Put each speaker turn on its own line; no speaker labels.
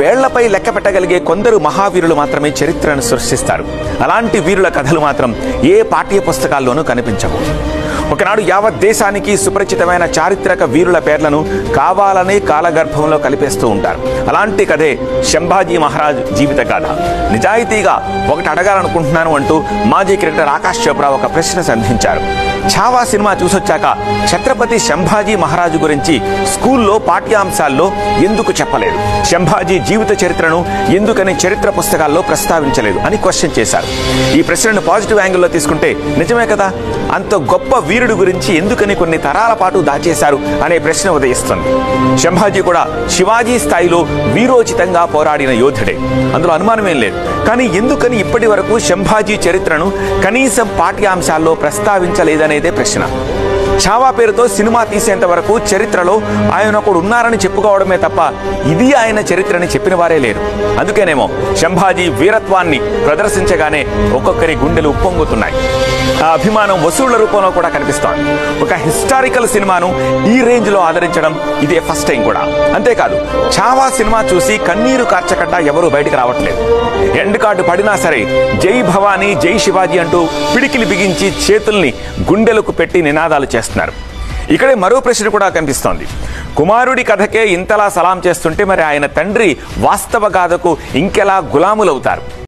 వేళ్లపై లెక్క పెట్టగలిగే కొందరు మహావీరులు మాత్రమే చరిత్రను సృష్టిస్తారు. అలాంటి వీరుల కథలు మాత్రం ఏ పాఠ్య పుస్తకాల్లోనూ కనిపించవు. ఒకనాడు యావత్ దేశానికి సుపరిచితమైన చారిత్రక వీరుల పేర్లను కావాలనే కాలగర్భంలో కలిపేస్తూ ఉంటారు. అలాంటి కథే శంభాజీ మహారాజ్ జీవిత గాథ. నిజాయితీగా ఒకటి అడగాలనుకుంటున్నాను అంటూ మాజీ క్రికెటర్ ఆకాష్ చోప్రా ఒక ప్రశ్న సంధించారు. ఛావా సినిమా చూసొచ్చాక ఛత్రపతి శంభాజీ మహారాజు గురించి స్కూల్లో పాఠ్యాంశాల్లో ఎందుకు చెప్పలేదు, శంభాజీ జీవిత చరిత్రను ఎందుకని చరిత్ర పుస్తకాల్లో ప్రస్తావించలేదు అని క్వశ్చన్ చేశారు. ఈ ప్రశ్నను పాజిటివ్ యాంగిల్లో తీసుకుంటే నిజమే కదా, అంత గొప్ప వీరుడు గురించి ఎందుకని కొన్ని తరాల పాటు దాచేశారు అనే ప్రశ్న ఉదయిస్తుంది. శంభాజీ కూడా శివాజీ స్థాయిలో వీరోచితంగా పోరాడిన యోధుడే, అందులో అనుమానమేం లేదు. కానీ ఎందుకని ఇప్పటి వరకు శంభాజీ చరిత్రను కనీసం పాఠ్యాంశాల్లో ప్రస్తావించలేదనేదే ప్రశ్న. ఛావా పేరుతో సినిమా తీసేంత వరకు చరిత్రలో ఆయన ఒకడు ఉన్నారని చెప్పుకోవడమే తప్ప ఇది ఆయన చరిత్రని చెప్పిన వారే లేరు. అందుకేనేమో శంభాజీ వీరత్వాన్ని ప్రదర్శించగానే ఒక్కొక్కరి గుండెలు ఉప్పొంగుతున్నాయి. ఆ అభిమానం వసూళ్ల రూపంలో కూడా కనిపిస్తోంది. ఒక హిస్టారికల్ సినిమాను ఈ రేంజ్ లో ఆదరించడం ఇదే ఫస్ట్ టైం కూడా. అంతేకాదు, ఛావా సినిమా చూసి కన్నీరు కార్చకుండా ఎవరూ బయటకు రావట్లేదు. ఎండ్ కార్డు పడినా సరే జై భవానీ జై శివాజీ అంటూ పిడికిలి బిగించి చేతుల్ని గుండెలకు పెట్టి నినాదాలు చేస్తున్నారు. ఇక్కడే మరో ప్రశ్న కూడా కనిపిస్తోంది. కుమారుడి కథకే ఇంతలా సలాం చేస్తుంటే మరి ఆయన తండ్రి వాస్తవ గాథకు ఇంకెలా గులాములవుతారు?